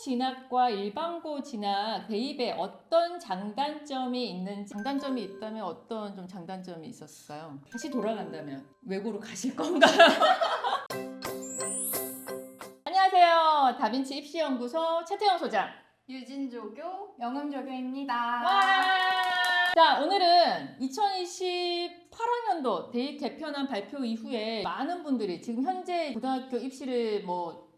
진학과 일반고 진학 대입에 어떤 장단점이 있는지, 장단점이 있다면 어떤 좀 장단점이 있었을까요? 다시 돌아간다면 외고로 가실 건가요? 안녕하세요. 다빈치 입시연구소 최태영 소장. 유진조교, 영음조교입니다. 와! 자, 오늘은 2028학년도 대입 개편안 발표 이후에 많은 분들이 지금 현재 고등학교 입시를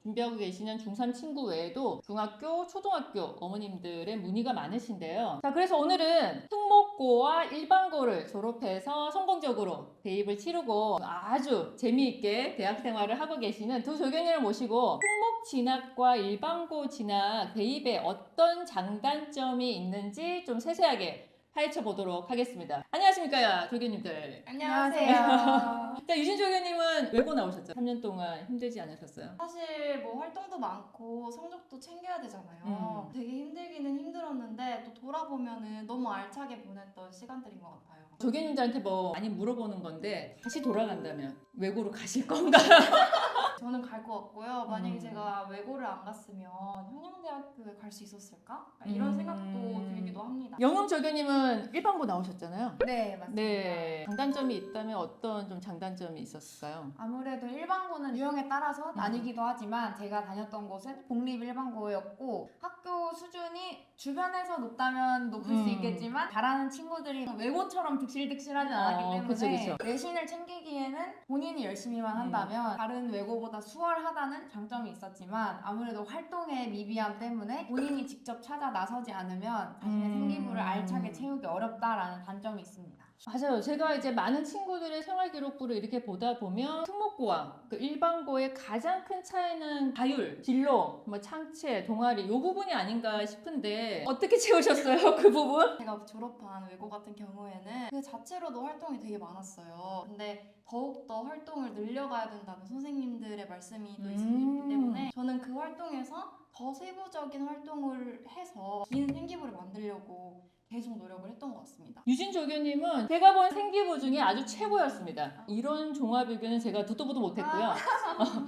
준비하고 계시는 중3 친구 외에도 중학교, 초등학교 어머님들의 문의가 많으신데요. 자, 그래서 오늘은 특목고와 일반고를 졸업해서 성공적으로 대입을 치르고 아주 재미있게 대학 생활을 하고 계시는 두 조교님을 모시고 특목 진학과 일반고 진학 대입에 어떤 장단점이 있는지 좀 세세하게 파헤쳐 보도록 하겠습니다. 안녕하십니까, 조교님들. 안녕하세요. 자, 유진 조교님은 외고 나오셨죠? 3년 동안 힘들지 않으셨어요? 사실 활동도 많고 성적도 챙겨야 되잖아요. 되게 힘들기는 힘들었는데 또 돌아보면은 너무 알차게 보냈던 시간들인 것 같아요. 조교님들한테 많이 물어보는 건데 다시 돌아간다면 외고로 가실 건가요? 저는 갈 것 같고요. 만약에 제가 외고를 안 갔으면 형영대학교에 갈 수 있었을까? 이런 생각도 들기도 합니다. 영음 조교님은 일반고 나오셨잖아요. 네, 맞습니다. 네. 장단점이 있다면 어떤 좀 장단점이 있었을까요? 아무래도 일반고는 유형에 따라서 나뉘기도 하지만 제가 다녔던 곳은 공립 일반고였고 학교 수준이 주변에서 높다면 높을 수 있겠지만 잘하는 친구들이 외고처럼 득실득실하지 않았기 때문에 그쵸. 내신을 챙기기에는 본인이 열심히만 한다면 다른 외고보다 수월하다는 장점이 있었지만 아무래도 활동의 미비함 때문에 본인이 직접 찾아 나서지 않으면 자신의 생기부를 알차게 채우기 어렵다라는 단점이 있습니다. 맞아요. 제가 이제 많은 친구들의 생활기록부를 이렇게 보다 보면 특목고와 그 일반고의 가장 큰 차이는 자율, 진로, 창체, 동아리 이 부분이 아닌가 싶은데 어떻게 채우셨어요? 그 부분? 제가 졸업한 외고 같은 경우에는 그 자체로도 활동이 되게 많았어요. 근데 더욱더 활동을 늘려가야 된다는 선생님들의 말씀이 또 있었기 때문에 저는 그 활동에서 더 세부적인 활동을 해서 긴 생기부를 만들려고 계속 노력을 했던 것 같습니다. 유진 조교님은 제가 본 생기부 중에 아주 최고였습니다. 이론 종합 의견은 제가 듣도 보도 못했고요.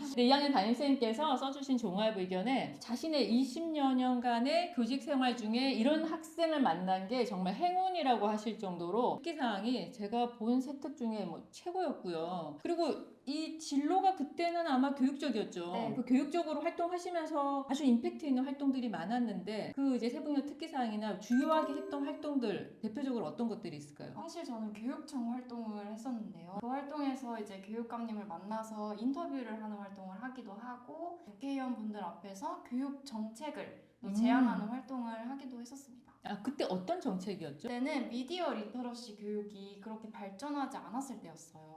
근데 2학년 담임선생님께서 써주신 종합 의견에 자신의 20여 년간의 교직 생활 중에 이런 학생을 만난 게 정말 행운이라고 하실 정도로 특기사항이 제가 본 세특 중에 최고였고요. 그리고 이 진로가 그때는 아마 교육적이었죠. 네. 그 교육적으로 활동하시면서 아주 임팩트 있는 활동들이 많았는데 그 이제 세분력 특기사항이나 주요하게 했던 활동들 대표적으로 어떤 것들이 있을까요? 사실 저는 교육청 활동을 했었는데요. 그 활동에서 이제 교육감님을 만나서 인터뷰를 하는 활동을 하기도 하고 국회의원분들 앞에서 교육 정책을 또 제안하는 활동을 하기도 했었습니다. 아, 그때 어떤 정책이었죠? 그때는 미디어 리터러시 교육이 그렇게 발전하지 않았을 때였어요.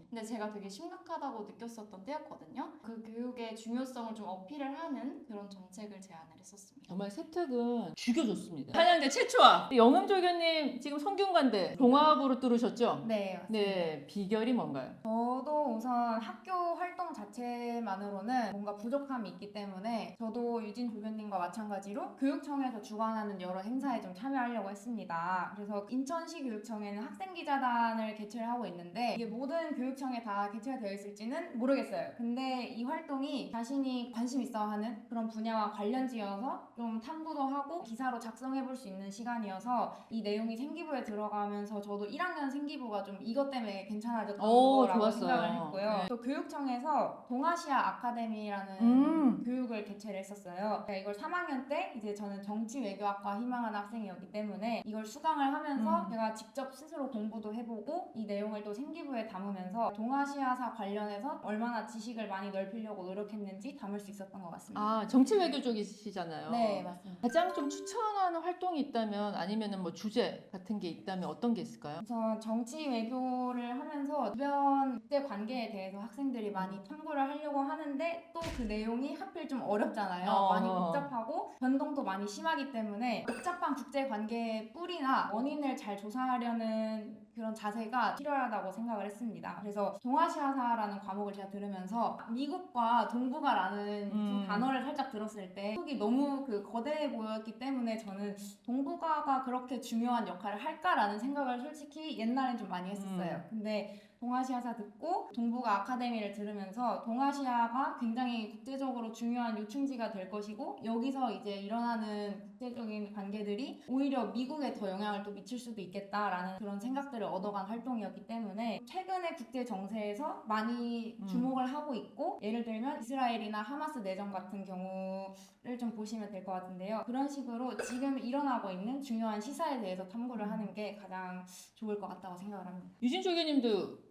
근데 제가 되게 심각하다고 느꼈었던 때였거든요. 그 교육의 중요성을 좀 어필을 하는 그런 정책을 제안을 했었습니다. 정말 세특은 죽여줬습니다. 한양대 최초와 영음조교님 지금 성균관대 종합으로 뚫으셨죠? 네, 맞습니다. 네, 비결이 뭔가요? 저도 우선 학교 활동 자체만으로는 뭔가 부족함이 있기 때문에 저도 유진 조교님과 마찬가지로 교육청에서 주관하는 여러 행사에 좀 참여하려고 했습니다. 그래서 인천시 교육청에는 학생기자단을 개최를 하고 있는데 이게 모든 교육청에 다 개최가 되어 있을지는 모르겠어요. 근데 이 활동이 자신이 관심 있어 하는 그런 분야와 관련지어서 좀 탐구도 하고 기사로 작성해 볼 수 있는 시간이어서 이 내용이 생기부에 들어가면서 저도 1학년 생기부가 좀 이것 때문에 괜찮아졌던 거라고 좋았어요. 생각을 했고요. 네. 또 교육청에서 동아시아 아카데미라는 교육을 개최를 했었어요. 그러니까 이걸 3학년 때 이제 저는 정치 외교학과 희망하는 학생이었기 때문에 이걸 수강을 하면서 제가 직접 스스로 공부도 해보고 이 내용을 또 생기부에 담으면서 동아시아사 관련해서 얼마나 지식을 많이 넓히려고 노력했는지 담을 수 있었던 것 같습니다. 아, 정치 외교 쪽이시잖아요. 네, 맞습니다. 가장 좀 추천하는 활동이 있다면 아니면은 주제 같은 게 있다면 어떤 게 있을까요? 우선 정치 외교를 하면서 주변 국제 관계에 대해서 학생들이 많이 탐구를 하려고 하는데 또 그 내용이 하필 좀 어렵잖아요. 많이 복잡하고 변동도 많이 심하기 때문에 복잡한 국제 관계의 뿌리나 원인을 잘 조사하려는 그런 자세가 필요하다고 생각을 했습니다. 그래서 동아시아사라는 과목을 제가 들으면서 미국과 동북아라는 두 단어를 살짝 들었을 때 한국이 너무 거대해 보였기 때문에 저는 동북아가 그렇게 중요한 역할을 할까라는 생각을 솔직히 옛날엔 좀 많이 했었어요. 근데 동아시아사 듣고 동북아 아카데미를 들으면서 동아시아가 굉장히 국제적으로 중요한 요충지가 될 것이고 여기서 이제 일어나는 국제적인 관계들이 오히려 미국에 더 영향을 또 미칠 수도 있겠다라는 그런 생각들을 얻어간 활동이었기 때문에 최근의 국제 정세에서 많이 주목을 하고 있고 예를 들면 이스라엘이나 하마스 내전 같은 경우를 좀 보시면 될 것 같은데요. 그런 식으로 지금 일어나고 있는 중요한 시사에 대해서 탐구를 하는 게 가장 좋을 것 같다고 생각을 합니다. 유진 조교님도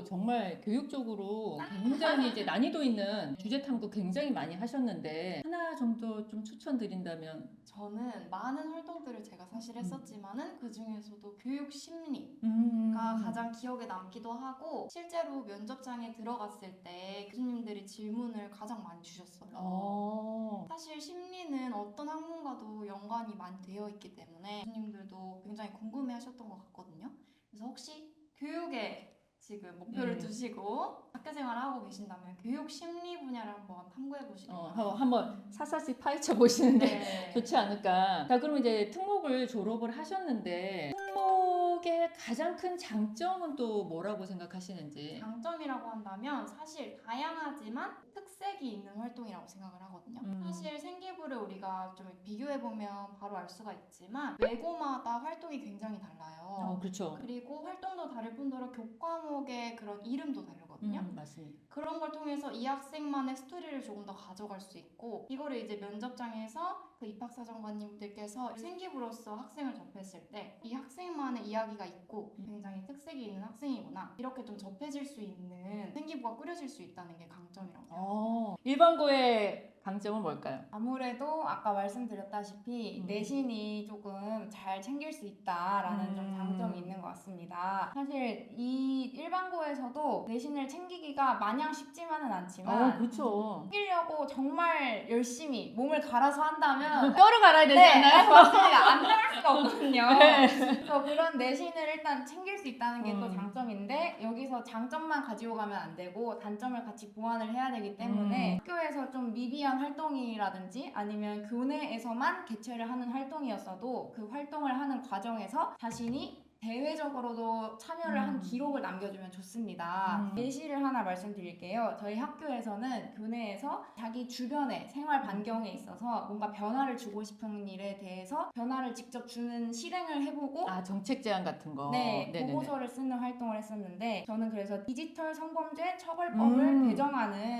정말 교육적으로 굉장히 이제 난이도 있는 주제 탐구 굉장히 많이 하셨는데 하나 정도 좀 추천드린다면 저는 많은 활동들을 제가 사실 했었지만은 그 중에서도 교육 심리가 가장 기억에 남기도 하고 실제로 면접장에 들어갔을 때 교수님들이 질문을 가장 많이 주셨어요. 사실 심리는 어떤 학문과도 연관이 많이 되어 있기 때문에 교수님들도 굉장히 궁금해하셨던 것 같거든요. 그래서 혹시 교육에 지금 목표를 두시고 학교생활을 하고 계신다면 교육 심리 분야를 한번 탐구해 보시면 한번 사사씩 파헤쳐 보시는 게 네. 좋지 않을까. 자, 그럼 이제 특목을 졸업을 하셨는데 특목의 가장 큰 장점은 또 뭐라고 생각하시는지? 장점이라고 한다면 사실 다양하지만 특색이 있는 활동이라고 생각을 하거든요. 사실 생기부를 우리가 좀 비교해보면 바로 알 수가 있지만 외고마다 활동이 굉장히 달라요. 그렇죠. 그리고 활동도 다를 뿐더러 교과목의 그런 이름도 다르거든요. 맞습니다. 그런 걸 통해서 이 학생만의 스토리를 조금 더 가져갈 수 있고 이거를 이제 면접장에서 그 입학사정관님들께서 생기부로서 학생을 접했을 때 이 학생만의 이야기가 있고 굉장히 특색이 있는 학생이구나 이렇게 좀 접해질 수 있는 생기부가 꾸려질 수 있다는 게 강점이라고 생각합니다. 일반고의 강점은 뭘까요? 아무래도 아까 말씀드렸다시피 내신이 조금 잘 챙길 수 있다라는 좀 장점이 있는 것 같습니다. 사실 이 일반고에서도 내신을 챙기기가 마냥 쉽지만은 않지만 그렇죠. 챙기려고 정말 열심히 몸을 갈아서 한다면 뼈를 갈아야 되지 네, 않나요? 맞습니다. 안 나갈 수가 없거든요. 네. 그래서 그런 내신을 일단 챙길 수 있다는 게 또 장점인데 여기서 장점만 가지고 가면 안 되고 단점을 같이 보완을 해야 되기 때문에 학교에서 좀 미비한 활동이라든지 아니면 교내에서만 개최를 하는 활동이었어도 그 활동을 하는 과정에서 자신이 대외적으로도 참여를 한 기록을 남겨주면 좋습니다. 예시를 하나 말씀드릴게요. 저희 학교에서는 교내에서 자기 주변의 생활 반경에 있어서 뭔가 변화를 주고 싶은 일에 대해서 변화를 직접 주는 실행을 해보고 정책 제안 같은 거. 네, 네네네. 보고서를 쓰는 활동을 했었는데 저는 그래서 디지털 성범죄 처벌법을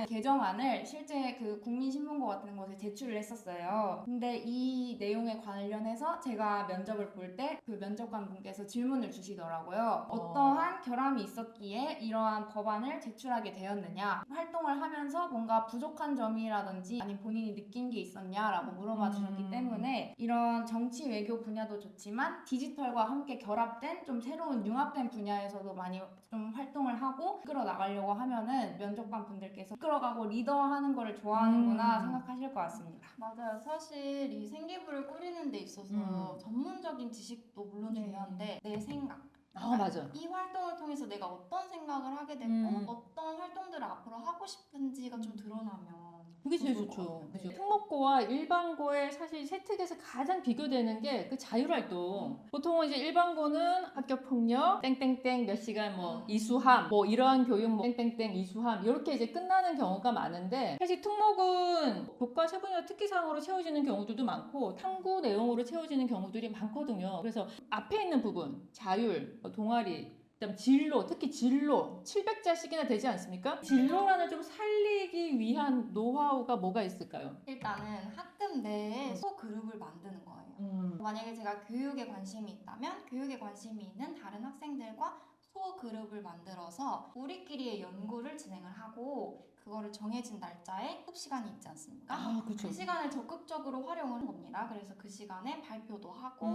개정안을 실제 그 국민신문고 같은 곳에 제출을 했었어요. 근데 이 내용에 관련해서 제가 면접을 볼 때 그 면접관 분께서 질문을 주시더라고요. 어떠한 결함이 있었기에 이러한 법안을 제출하게 되었느냐, 활동을 하면서 뭔가 부족한 점이라든지 아니면 본인이 느낀 게 있었냐라고 물어봐 주셨기 때문에 이런 정치 외교 분야도 좋지만 디지털과 함께 결합된 좀 새로운 융합된 분야에서도 많이 좀 활동을 하고 이끌어 나가려고 하면은 면접관 분들께서 이끌어가고 리더하는 거를 좋아하는구나 생각하실 것 같습니다. 맞아요. 사실 이 생기부를 꾸리는 데 있어서 전문적인 지식도 물론 중요한데 내 생각 맞아. 이 활동을 통해서 내가 어떤 생각을 하게 됐고 어떤 활동들을 앞으로 하고 싶은지가 좀 드러나면 그게 제일 좋을 것 좋죠. 같아요. 그죠? 네. 특목고와 일반고의 사실 세특에서 가장 비교되는 게 그 자율활동. 보통은 이제 일반고는 학교폭력, 땡땡땡 몇 시간 이수함, 이러한 교육 땡땡땡 이수함 이렇게 이제 끝나는 경우가 많은데 사실 특목은 교과 세분야 특기사항으로 채워지는 경우들도 많고 탐구 내용으로 채워지는 경우들이 많거든요. 그래서 앞에 있는 부분, 자율, 동아리, 그다음 진로, 특히 진로 700자씩이나 되지 않습니까? 진로란을 좀 살리기 위한 노하우가 뭐가 있을까요? 일단은 학급 내에 소그룹을 만드는 거예요. 만약에 제가 교육에 관심이 있다면 교육에 관심이 있는 다른 학생들과 소그룹을 만들어서 우리끼리의 연구를 진행을 하고 그거를 정해진 날짜에 수업 시간이 있지 않습니까? 그렇죠. 그 시간을 적극적으로 활용을 한 겁니다. 그래서 그 시간에 발표도 하고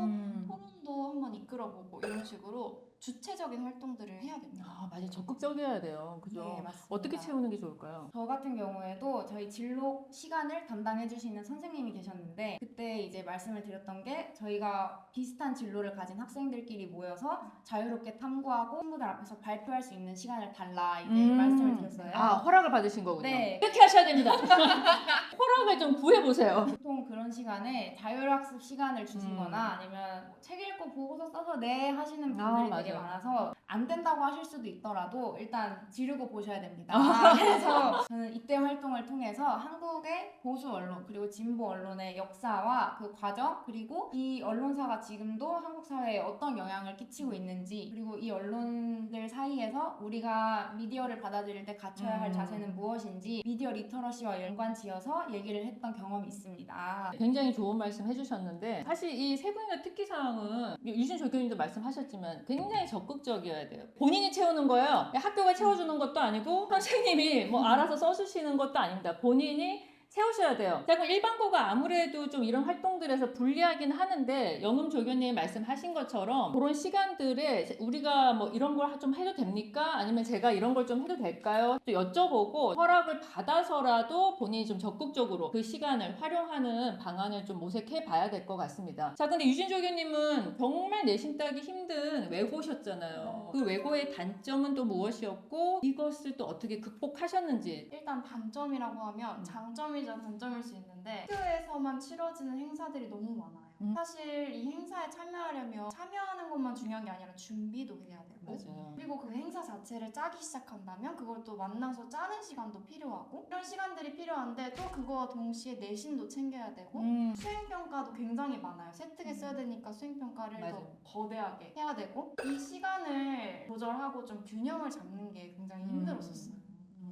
토론도 한번 이끌어보고 이런 식으로 주체적인 활동들을 해야 됩니다. 맞아. 적극적이어야 돼요. 그죠? 네, 맞습니다. 어떻게 채우는 게 좋을까요? 저 같은 경우에도 저희 진로 시간을 담당해 주시는 선생님이 계셨는데 그때 이제 말씀을 드렸던 게 저희가 비슷한 진로를 가진 학생들끼리 모여서 자유롭게 탐구하고 친구들 앞에서 발표할 수 있는 시간을 달라 이제 말씀을 드렸어요. 허락을 받으신 거군요. 네. 이렇게 하셔야 됩니다. 허락을 좀 구해보세요. 보통 그런 시간에 자율학습 시간을 주시거나 아니면 책 읽고 보고서 써서 네 하시는 분들이 되게 맞아요. 많아서 안 된다고 하실 수도 있더라도 일단 지르고 보셔야 됩니다. 그래서 저는 이때 활동을 통해서 한국의 보수 언론 그리고 진보 언론의 역사와 그 과정 그리고 이 언론사가 지금도 한국 사회에 어떤 영향을 끼치고 있는지 그리고 이 언론들 사이에서 우리가 미디어를 받아들일 때 갖춰야 할 자세는 무엇인지 미디어 리터러시와 연관지어서 얘기를 했던 경험이 있습니다. 굉장히 좋은 말씀 해주셨는데 사실 이 세 분의 특기사항은 유진 조교님도 말씀하셨지만 굉장히 적극적이어야 돼요. 본인이 채우는 거예요. 학교가 채워주는 것도 아니고 선생님이 뭐 알아서 써주시는 것도 아닙니다. 본인이 세우셔야 돼요. 자, 그럼 일반고가 아무래도 좀 이런 활동들에서 불리하긴 하는데 영음 조교님이 말씀하신 것처럼 그런 시간들에 우리가 뭐 이런 걸 좀 해도 됩니까? 아니면 제가 이런 걸 좀 해도 될까요? 또 여쭤보고 허락을 받아서라도 본인이 좀 적극적으로 그 시간을 활용하는 방안을 좀 모색해 봐야 될 것 같습니다. 자, 근데 유진 조교님은 정말 내신 따기 힘든 외고셨잖아요. 그 외고의 단점은 또 무엇이었고 이것을 또 어떻게 극복하셨는지. 일단 단점이라고 하면 장점이자 단점일 수 있는데 학교에서만 치러지는 행사들이 너무 많아요. 사실 이 행사에 참여하려면 참여하는 것만 중요한 게 아니라 준비도 해야 되고 맞아요. 그리고 그 행사 자체를 짜기 시작한다면 그걸 또 만나서 짜는 시간도 필요하고 이런 시간들이 필요한데 또 그거와 동시에 내신도 챙겨야 되고 수행평가도 굉장히 많아요. 세트게 써야 되니까 수행평가를 더 맞아요. 거대하게 해야 되고 이 시간을 조절하고 좀 균형을 잡는 게 굉장히 힘들었었어요.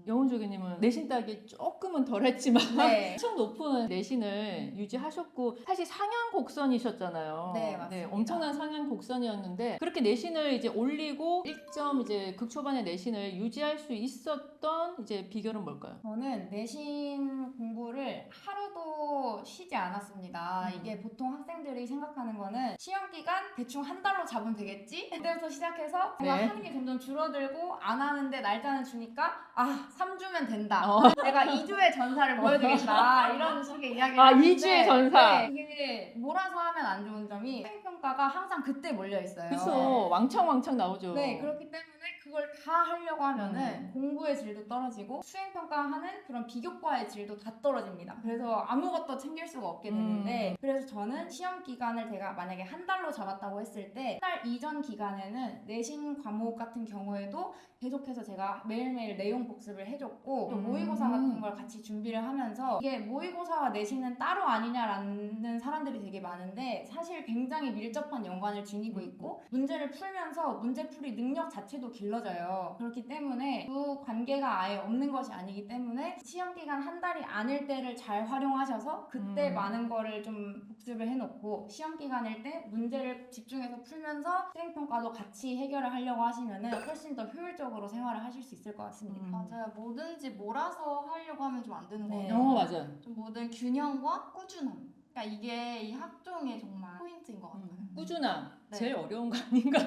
영훈 조교님은 내신 따기 조금은 덜했지만 네. 엄청 높은 내신을 유지하셨고 사실 상향 곡선이셨잖아요. 네, 맞습니다. 엄청난 상향 곡선이었는데 그렇게 내신을 이제 올리고 1점 이제 극초반의 내신을 유지할 수 있었던 이제 비결은 뭘까요? 저는 내신 공부를 하루도 쉬지 않았습니다. 이게 보통 학생들이 생각하는 거는 시험 기간 대충 한 달로 잡으면 되겠지? 그때부터 시작해서 내가 네. 하는 게 점점 줄어들고 안 하는데 날짜는 주니까 3주면 된다. 어. 내가 2주의 전사를 보여주겠다. 이런 식의 이야기를 아, 하는데 2주의 전사. 네, 이게 몰아서 하면 안 좋은 점이 수행평가가 항상 그때 몰려 있어요. 그쵸. 왕창 나오죠. 네, 그렇기 때문에 그걸 다 하려고 하면은 공부의 질도 떨어지고 수행평가하는 그런 비교과의 질도 다 떨어집니다. 그래서 아무것도 챙길 수가 없게 되는데 그래서 저는 시험 기간을 제가 만약에 한 달로 잡았다고 했을 때 한 달 이전 기간에는 내신 과목 같은 경우에도 계속해서 제가 매일매일 내용 복습을 해줬고 또 모의고사 같은 걸 같이 준비를 하면서 이게 모의고사와 내신은 따로 아니냐라는 사람들이 되게 많은데 사실 굉장히 밀접한 연관을 지니고 있고 문제를 풀면서 문제풀이 능력 자체도 길러져요. 그렇기 때문에 그 관계가 아예 없는 것이 아니기 때문에 시험 기간 한 달이 아닐 때를 잘 활용하셔서 그때 많은 거를 좀 복습을 해놓고 시험 기간일 때 문제를 집중해서 풀면서 수행평가도 같이 해결을 하려고 하시면은 훨씬 더 효율적으로 생활을 하실 수 있을 것 같습니다. 맞아요. 뭐든지 몰아서 하려고 하면 좀 안 되는 네. 거예요. 맞아요. 좀 모든 균형과 꾸준함. 그러니까 이게 이 학종의 정말 포인트인 것 같아요. 꾸준함. 네. 제일 어려운 거 아닌가?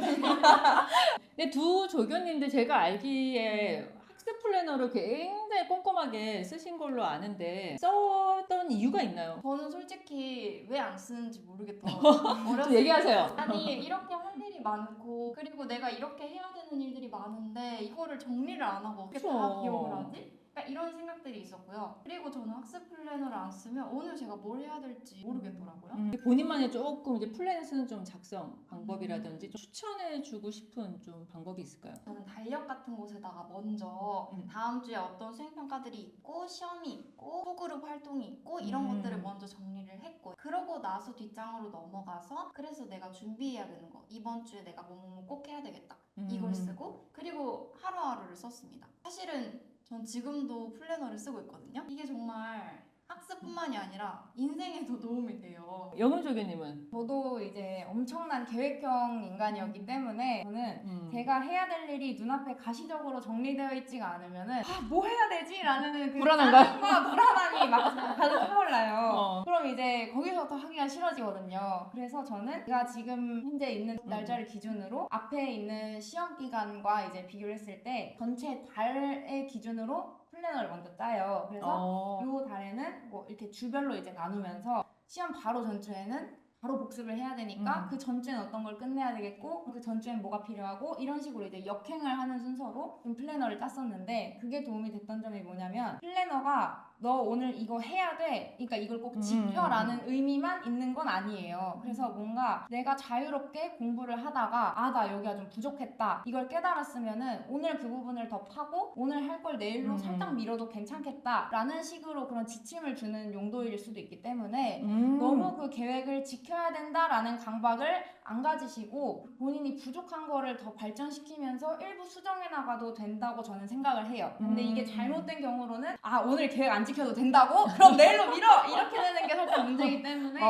근데 두 조교님들 제가 알기에 학습 플래너를 굉장히 꼼꼼하게 쓰신 걸로 아는데 썼던 이유가 있나요? 저는 솔직히 왜 안 쓰는지 모르겠더라고요. 좀 얘기하세요. 아니 이렇게 할 일이 많고 그리고 내가 이렇게 해야 되는 일들이 많은데 이거를 정리를 안 하고 어떻게 다 그쵸. 기억을 하지? 그러니까 이런 생각들이 있었고요. 그리고 저는 학습 플래너를 안 쓰면 오늘 제가 뭘 해야 될지 모르겠더라고요. 본인만의 조금 이제 플랜을 쓰는 좀 작성 방법이라든지 좀 추천해주고 싶은 좀 방법이 있을까요? 저는 달력 같은 곳에다가 먼저 다음 주에 어떤 수행평가들이 있고 시험이 있고 소그룹 활동이 있고 이런 것들을 먼저 정리를 했고 그러고 나서 뒷장으로 넘어가서 그래서 내가 준비해야 되는 거 이번 주에 내가 뭐뭐 꼭 해야 되겠다 이걸 쓰고 그리고 하루하루를 썼습니다. 사실은 전 지금도 플래너를 쓰고 있거든요. 이게 정말 학습뿐만이 아니라 인생에도 도움이 돼요. 영훈 조교님은? 저도 이제 엄청난 계획형 인간이었기 때문에 저는 제가 해야 될 일이 눈앞에 가시적으로 정리되어 있지가 않으면은 뭐 해야 되지? 라는 그 불안한가요? 짜증과 불안함이 막 가득 차올라요. 그럼 이제 거기서부터 하기가 싫어지거든요. 그래서 저는 제가 지금 현재 있는 날짜를 기준으로 앞에 있는 시험 기간과 이제 비교를 했을 때 전체 달의 기준으로 플래너를 먼저 짜요. 그래서 요 달에는 뭐 이렇게 주별로 이제 나누면서 시험 바로 전주에는 바로 복습을 해야 되니까 음. 그 전주엔 어떤 걸 끝내야 되겠고 그 전주엔 뭐가 필요하고 이런 식으로 이제 역행을 하는 순서로 좀 플래너를 짰었는데 그게 도움이 됐던 점이 뭐냐면 플래너가 너 오늘 이거 해야 돼. 그러니까 이걸 꼭 지켜라는 의미만 있는 건 아니에요. 그래서 뭔가 내가 자유롭게 공부를 하다가 아, 나 여기가 좀 부족했다. 이걸 깨달았으면은 오늘 그 부분을 더 파고 오늘 할 걸 내일로 살짝 미뤄도 괜찮겠다라는 식으로 그런 지침을 주는 용도일 수도 있기 때문에 너무 그 계획을 지켜야 된다라는 강박을 안 가지시고 본인이 부족한 거를 더 발전시키면서 일부 수정해 나가도 된다고 저는 생각을 해요. 근데 이게 잘못된 경우로는 아, 오늘 계획 안 지켜도 된다고? 그럼 내일로 미뤄! 이렇게 되는 게 살짝 문제이기 때문에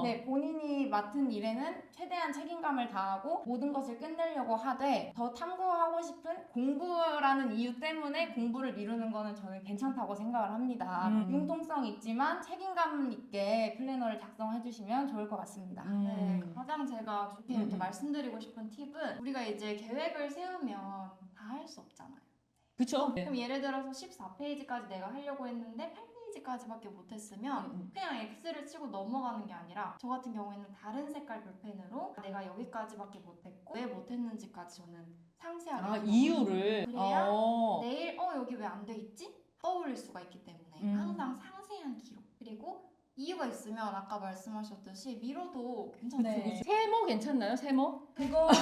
네, 본인이 맡은 일에는 최대한 책임감을 다하고 모든 것을 끝내려고 하되 더 탐구하고 싶은 공부라는 이유 때문에 공부를 미루는 거는 저는 괜찮다고 생각을 합니다. 융통성 있지만 책임감 있게 플래너를 작성해 주시면 좋을 것 같습니다. 네, 가장 제가 좋게 이렇게 말씀드리고 싶은 팁은 우리가 이제 계획을 세우면 다 할 수 없잖아요. 그쵸? 그럼 예를 들어서 14페이지까지 내가 하려고 했는데 8페이지까지밖에 못했으면 그냥 X를 치고 넘어가는 게 아니라 저 같은 경우에는 다른 색깔 볼펜으로 내가 여기까지밖에 못했고 왜 못했는지까지 저는 상세하게 적어요. 이유를. 그래야 내일 여기 왜 안 돼 있지? 떠올릴 수가 있기 때문에 항상 상세한 기록 그리고 이유가 있으면 아까 말씀하셨듯이 미뤄도 괜찮죠. 네. 세모 괜찮나요? 세모? 그거는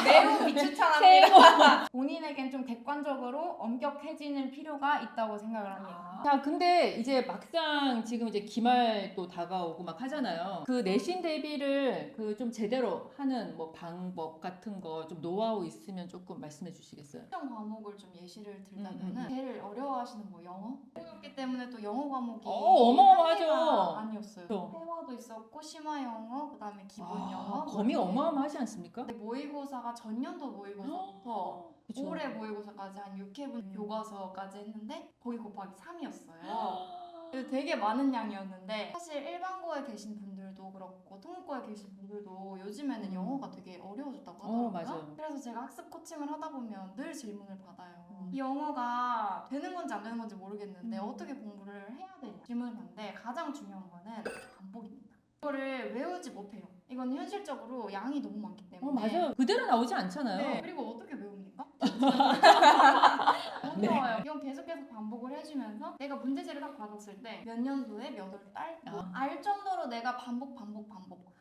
매우 비추천합니다. 본인에겐 좀 객관적으로 엄격해지는 필요가 있다고 생각을 합니다. 자, 근데 이제 막상 지금 이제 기말도 다가오고 막 하잖아요. 그 내신 대비를 그 좀 제대로 하는 뭐 방법 같은 거 좀 노하우 있으면 조금 말씀해 주시겠어요? 특정 과목을 좀 예시를 들자면은 제일 어려워하시는 뭐 영어? 그렇기 때문에 또 영어 과목이 어마어마하죠. 한계가 아니었어요. 그렇죠. 회화도 있었고 심화 영어, 그다음에 기본 영어. 범위가 어마어마하지 않습니까? 근데 모의고사가 전년도 모의고사부터 그쵸. 올해 모의고사까지 한 6회분 교과서까지 했는데 거기 곱하기 3이었어요. 그래서 되게 많은 양이었는데 사실 일반고에 계신 분들도 그렇고 통합고에 계신 분들도 요즘에는 영어가 되게 어려워졌다고 하더라고요. 맞아요. 그래서 제가 학습 코칭을 하다 보면 늘 질문을 받아요. 이 영어가 되는 건지 안 되는 건지 모르겠는데 어떻게 공부를 해야 되냐 질문을 받는데 가장 중요한 거는 반복입니다. 이거를 외우지 못해요. 이건 현실적으로 양이 너무 많기 때문에. 맞아요. 그대로 나오지 않잖아요. 네. 그리고 어떻게 외웁니까? 너무 좋아요. 이건 계속해서 반복을 해주면서 내가 문제지를 딱 받았을 때 몇 년도에 몇 월 달 알 정도로 내가 반복.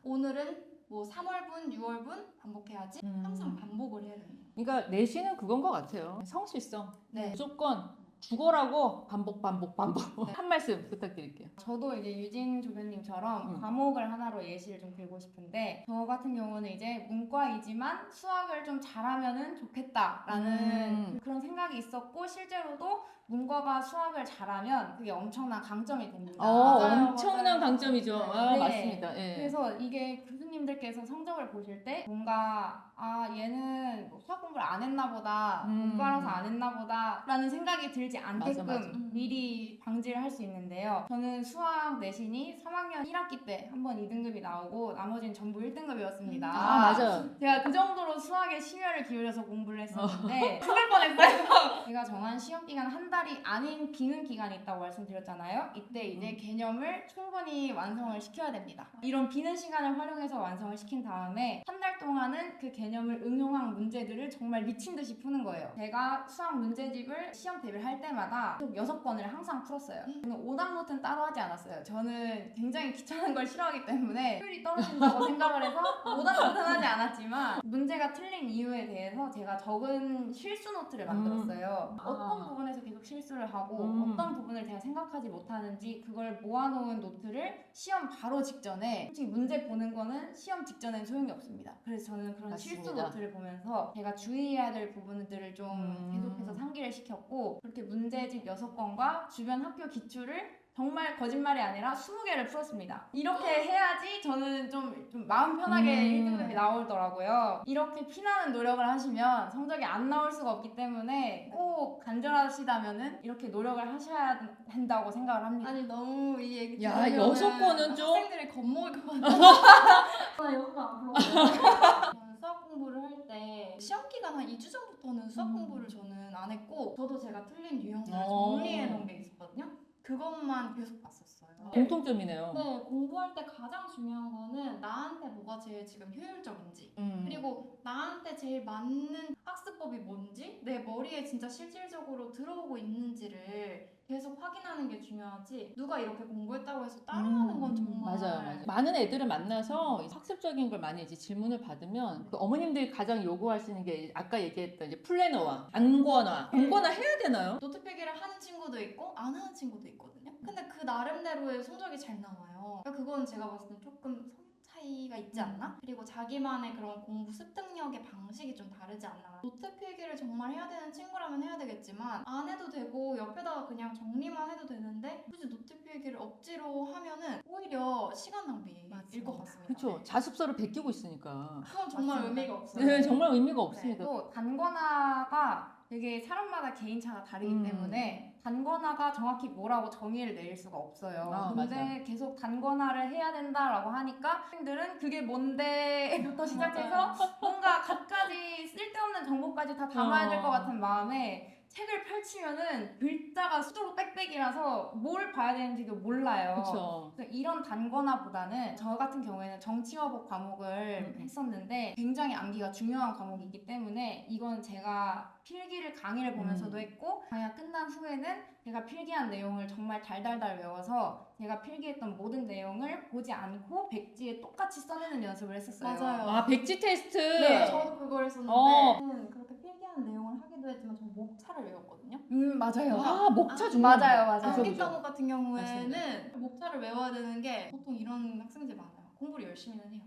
오늘은 뭐 3월분, 6월분 반복해야지. 항상 반복을 해야 됩니다. 그러니까 내신은 그건 것 같아요. 성실성. 네. 무조건 죽어라고 반복. 네. 한 말씀 부탁드릴게요. 저도 이제 유진 조교님처럼 과목을 하나로 예시를 좀 들고 싶은데 저 같은 경우는 이제 문과이지만 수학을 좀 잘하면은 좋겠다라는 그런 생각이 있었고 실제로도 문과가 수학을 잘하면 그게 엄청난 강점이 됩니다. 엄청난 강점이죠. 네. 맞습니다. 예. 그래서 이게 교수님들께서 성적을 보실 때 뭔가 얘는 뭐 수학 공부를 안 했나 보다 문과라서 안 했나 보다 라는 생각이 들지 않게끔 맞아. 미리 방지를 할 수 있는데요. 저는 수학 내신이 3학년 1학기 때 한 번 2등급이 나오고 나머지는 전부 1등급이었습니다. 맞아요. 제가 그 정도로 수학에 심혈을 기울여서 공부를 했었는데 죽을 뻔했어요. 제가 정한 시험 기간 한 달이 아닌 비는 기간이 있다고 말씀드렸잖아요. 이때 이제 개념을 충분히 완성을 시켜야 됩니다. 이런 비는 시간을 활용해서 완성을 시킨 다음에 한 달 동안은 그 개념을 응용한 문제들을 정말 미친 듯이 푸는 거예요. 제가 수학 문제집을 시험 대비를 할 때마다 6권을 항상 풀었어요. 저는 오답 노트는 따로 하지 않았어요. 저는 굉장히 귀찮은 걸 싫어하기 때문에 효율이 떨어진다고 생각을 해서 오답 노트는 하지 않았지만 문제가 틀린 이유에 대해서 제가 적은 실수 노트를 만들었어요. 어떤 부분에서 계속 실수를 하고 어떤 부분을 제가 생각하지 못하는지 그걸 모아놓은 노트를 시험 바로 직전에 솔직히 문제 보는 거는 시험 직전엔 소용이 없습니다. 그래서 저는 그런 맞습니다. 실수 노트를 보면서 제가 주의해야 될 부분들을 좀 계속해서 상기를 시켰고 그렇게 문제집 6권과 주변 학교 기출을 정말 거짓말이 아니라 20개를 풀었습니다. 이렇게 해야지 저는 좀 마음 편하게 1등급이 나오더라고요. 이렇게 피나는 노력을 하시면 성적이 안 나올 수가 없기 때문에 꼭 간절하시다면은 이렇게 노력을 하셔야 된다고 생각을 합니다. 아니 너무 이 얘기 야, 들으면은 6권은 좀 학생들이 겁먹을 것 같아요. 나 여기가 안 불러요. 저는 수학 공부를 할 때 시험 기간 한 2주 전부터는 수학 공부를 저는 안 했고 저도 제가 틀린 유형들을 정리해 놓은 게 있었거든요. 그것만 계속 봤었어요. 공통점이네요. 네, 공부할 때 가장 중요한 거는 나한테 뭐가 제일 지금 효율적인지, 그리고 나한테 제일 맞는 학습법이 뭔지, 내 머리에 진짜 실질적으로 들어오고 있는지를 계속 확인하는 게 중요하지, 누가 이렇게 공부했다고 해서 따라하는 건 정말 맞아요. 많은 애들을 만나서 학습적인 걸 많이 이제 질문을 받으면 그 어머님들이 가장 요구하시는 게 아까 얘기했던 이제 플래너와 안권화, 공권화 해야 되나요? 노트 필기를 하는 친구도 있고 안 하는 친구도 있거든요. 근데 그 나름대로의 성적이 잘 나와요. 그러니까 그건 제가 봤을 때 조금 성향 차이가 있지 않나? 그리고 자기만의 그런 공부 습득력의 방식이 좀 다르지 않나. 노트 필기를 정말 해야 되는 친구라면 해야 되겠지만 안 해도 되고 옆에다가 그냥 정리만 해도 되는데 굳이 노트 필기를 억지로 하면은 오히려 시간 낭비일 것 같습니다. 그렇죠. 자습서를 베끼고 있으니까. 그건 정말 맞습니다. 의미가 없어요. 네, 정말 의미가 네, 없습니다. 또 단권화가 되게 사람마다 개인차가 다르기 때문에 단권화가 정확히 뭐라고 정의를 내릴 수가 없어요. 아, 근데 맞아요. 계속 단권화를 해야 된다라고 하니까 학생들은 그게 뭔데부터 시작해서 뭔가 갖가지 쓸데없는 정보까지 다 담아야 될 것 같은 마음에 책을 펼치면은 글자가 수두룩 빽빽이라서 뭘 봐야 되는지도 몰라요. 그렇죠. 그래서 이런 단거나보다는 저 같은 경우에는 정치화법 과목을 했었는데 굉장히 암기가 중요한 과목이기 때문에 이건 제가 필기를 강의를 보면서도 했고 강의가 끝난 후에는 제가 필기한 내용을 정말 달달달 외워서 제가 필기했던 모든 내용을 보지 않고 백지에 똑같이 써내는 연습을 했었어요. 맞아요. 아, 백지 테스트. 네. 저도 그걸 했었는데 저는 그렇게 필기하는 내용을 하기도 했지만 전 목차를 외웠거든요. 맞아요. 아, 목차 중요해요. 맞아요, 맞아요. 그죠, 암기 그죠. 과목 같은 경우에는 맞습니다. 목차를 외워야 되는 게 보통 이런 학생들 많아요. 공부를 열심히는 해요.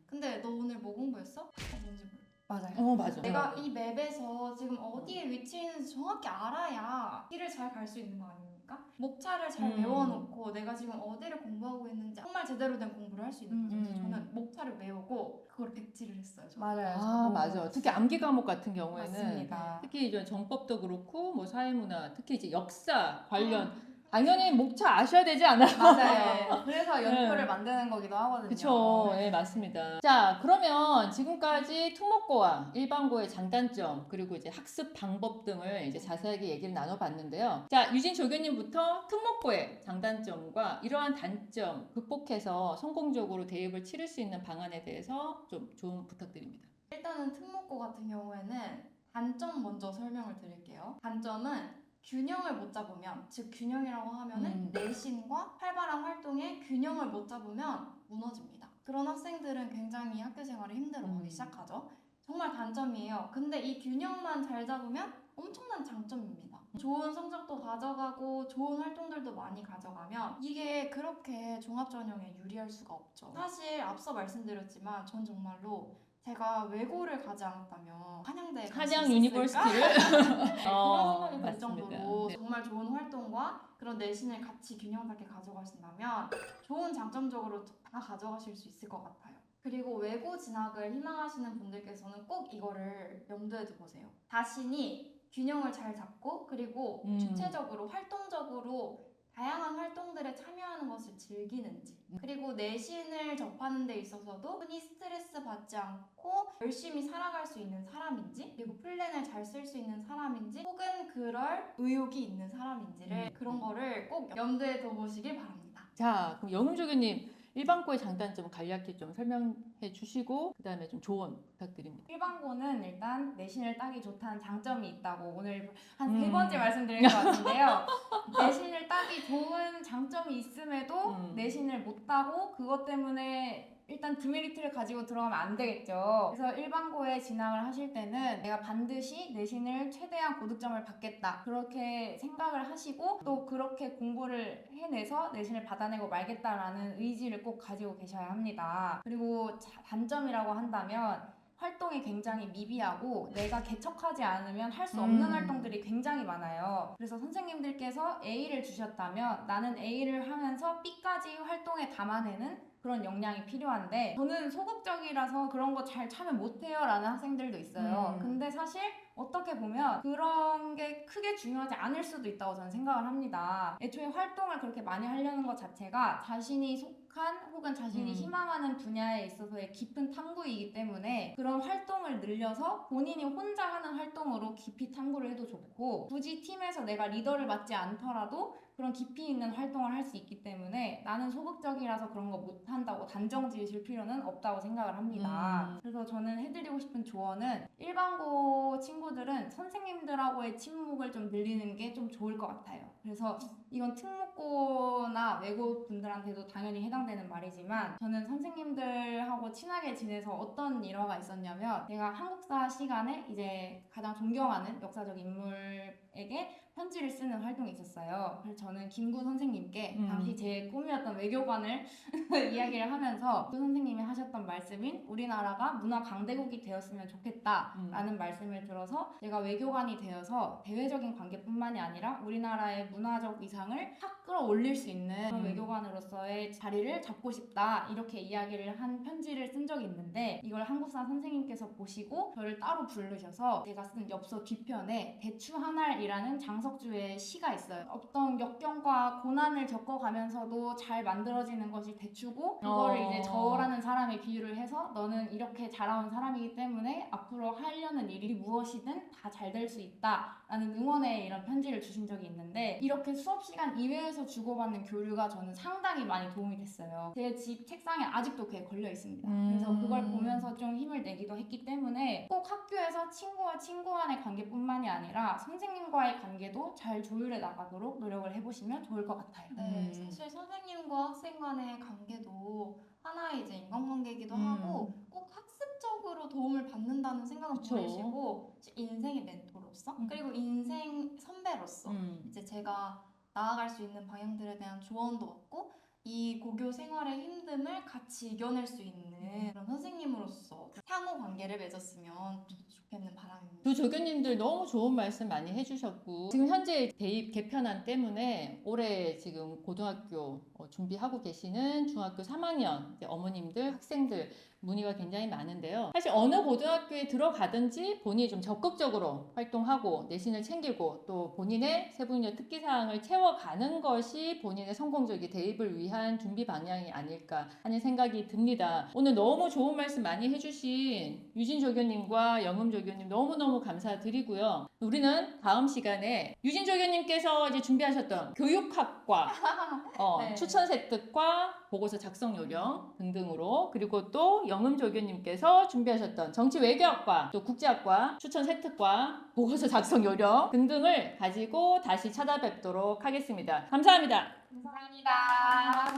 근데 너 오늘 뭐 공부했어? 뭔지 몰라. 맞아요. 맞아. 내가 이 맵에서 지금 어디에 위치해 있는지 정확히 알아야 길을 잘 갈 수 있는 거 아닙니까? 목차를 잘 외워놓고 내가 지금 어디를 공부하고 있는지 정말 제대로 된 공부를 할 수 있는 거죠. 그래서 저는 목차를 외우고 그걸 백지를 했어요. 저는. 맞아요. 아, 맞아. 특히 암기 과목 같은 경우에는 맞습니다. 특히 이제 정법도 그렇고 뭐 사회문화, 특히 이제 역사 관련 당연히 목차 아셔야 되지 않아요? 맞아요. 그래서 연표를 네. 만드는 거기도 하거든요. 그쵸. 네, 맞습니다. 자, 그러면 지금까지 특목고와 일반고의 장단점, 그리고 이제 학습 방법 등을 이제 자세하게 얘기를 나눠봤는데요. 자, 유진 조교님부터 특목고의 장단점과 이러한 단점 극복해서 성공적으로 대입을 치를 수 있는 방안에 대해서 좀 조언 부탁드립니다. 일단은 특목고 같은 경우에는 단점 먼저 설명을 드릴게요. 단점은 균형을 못 잡으면, 즉 균형이라고 하면은 내신과 활발한 활동의 균형을 못 잡으면 무너집니다. 그런 학생들은 굉장히 학교 생활을 힘들어하기 시작하죠. 정말 단점이에요. 근데 이 균형만 잘 잡으면 엄청난 장점입니다. 좋은 성적도 가져가고 좋은 활동들도 많이 가져가면 이게 그렇게 종합전형에 유리할 수가 없죠. 사실 앞서 말씀드렸지만 전 정말로 제가 외고를 가지 않았다면 한양대에 갈수 한양 있었을까? 유니버시티를 그런 생각이 들 맞습니다. 정도로 네. 정말 좋은 활동과 그런 내신을 같이 균형 잡게 가져가신다면 좋은 장점적으로 다 가져가실 수 있을 것 같아요. 그리고 외고 진학을 희망하시는 분들께서는 꼭 이거를 염두에 두보세요. 자신이 균형을 잘 잡고 그리고 주체적으로 활동적으로 다양한 활동들에 참여하는 것을 즐기는지, 그리고 내신을 접하는 데 있어서도 흔히 스트레스 받지 않고 열심히 살아갈 수 있는 사람인지, 그리고 플랜을 잘 쓸 수 있는 사람인지, 혹은 그럴 의욕이 있는 사람인지를 그런 거를 꼭 염두에 둬보시길 바랍니다. 자, 그럼 영훈 조교님 일반고의 장단점 간략히 좀 설명해 주시고 그 다음에 좀 조언 부탁드립니다. 일반고는 일단 내신을 따기 좋다는 장점이 있다고 오늘 한 3번째 말씀드린 것 같은데요. 내신을 따기 좋은 장점이 있음에도 내신을 못 따고 그것 때문에 일단 디메리트를 가지고 들어가면 안 되겠죠. 그래서 일반고에 진학을 하실 때는 내가 반드시 내신을 최대한 고득점을 받겠다 그렇게 생각을 하시고 또 그렇게 공부를 해내서 내신을 받아내고 말겠다라는 의지를 꼭 가지고 계셔야 합니다. 그리고 단점이라고 한다면 활동이 굉장히 미비하고 내가 개척하지 않으면 할 수 없는 활동들이 굉장히 많아요. 그래서 선생님들께서 A를 주셨다면 나는 A를 하면서 B까지 활동에 담아내는 그런 역량이 필요한데 저는 소극적이라서 그런 거 잘 참여 못해요 라는 학생들도 있어요. 근데 사실 어떻게 보면 그런 게 크게 중요하지 않을 수도 있다고 저는 생각을 합니다. 애초에 활동을 그렇게 많이 하려는 것 자체가 자신이 속한 혹은 자신이 희망하는 분야에 있어서의 깊은 탐구이기 때문에 그런 활동을 늘려서 본인이 혼자 하는 활동으로 깊이 탐구를 해도 좋고 굳이 팀에서 내가 리더를 맡지 않더라도 그런 깊이 있는 활동을 할 수 있기 때문에 나는 소극적이라서 그런 거 못한다고 단정 지으실 필요는 없다고 생각을 합니다. 그래서 저는 해드리고 싶은 조언은 일반고 친구들은 선생님들하고의 친목을 좀 늘리는 게 좀 좋을 것 같아요. 그래서 이건 특목고나 외고 분들한테도 당연히 해당되는 말이지만 저는 선생님들하고 친하게 지내서 어떤 일화가 있었냐면 제가 한국사 시간에 이제 가장 존경하는 역사적 인물에게 편지를 쓰는 활동이 있었어요. 그래서 저는 김구 선생님께 당시 제 꿈이었던 외교관을 이야기를 하면서 그 선생님이 하셨던 말씀인 우리나라가 문화 강대국이 되었으면 좋겠다라는 말씀을 들어서 제가 외교관이 되어서 대외적인 관계뿐만이 아니라 우리나라의 문화적 위상을 확 끌어올릴 수 있는 그런 외교관으로서의 자리를 잡고 싶다 이렇게 이야기를 한 편지를 쓴 적이 있는데 이걸 한국사 선생님께서 보시고 저를 따로 부르셔서 제가 쓴 엽서 뒤편에 대추 한 알이라는 장석주의 시가 있어요. 어떤 역경과 고난을 겪어가면서도 잘 만들어지는 것이 대추고 그거를 이제 저라는 사람에 비유를 해서 너는 이렇게 자라온 사람이기 때문에 앞으로 하려는 일이 무엇이든 다 잘 될 수 있다 라는 응원의 이런 편지를 주신 적이 있는데 이렇게 수업 시간 이외에서 주고받는 교류가 저는 상당히 많이 도움이 됐어요. 제 집 책상에 아직도 그게 걸려 있습니다. 그래서 그걸 보면서 좀 힘을 내기도 했기 때문에 꼭 학교에서 친구와 친구 간의 관계뿐만이 아니라 선생님과의 관계도 잘 조율해 나가도록 노력을 해보시면 좋을 것 같아요. 네, 사실 선생님과 학생 간의 관계도 하나의 이제 인간관계이기도 하고 꼭 학습적으로 도움을 받는다는 생각은 그쵸. 버리시고 인생의 멘토로서 그리고 인생 선배로서 이제 제가 나아갈 수 있는 방향들에 대한 조언도 얻고 이 고교 생활의 힘듦을 같이 이겨낼 수 있는 그런 선생님으로서 향후 관계를 맺었으면 좋겠는 바람입니다. 두 조교님들 너무 좋은 말씀 많이 해주셨고 지금 현재 대입 개편안 때문에 올해 지금 고등학교 준비하고 계시는 중학교 3학년 어머님들 학생들 문의가 굉장히 많은데요. 사실 어느 고등학교에 들어가든지 본인이 좀 적극적으로 활동하고 내신을 챙기고 또 본인의 세부인력 특기사항을 채워가는 것이 본인의 성공적인 대입을 위한 준비 방향이 아닐까 하는 생각이 듭니다. 오늘 너무 좋은 말씀 많이 해주신 유진 조교님과 영음 조교님 너무너무 감사드리고요. 우리는 다음 시간에 유진 조교님께서 이제 준비하셨던 교육학과 네. 추천 습득과 보고서 작성 요령 등등으로 그리고 또 영음 조교님께서 준비하셨던 정치 외교학과 또 국제학과 추천 세특과 보고서 작성 요령 등등을 가지고 다시 찾아뵙도록 하겠습니다. 감사합니다. 감사합니다.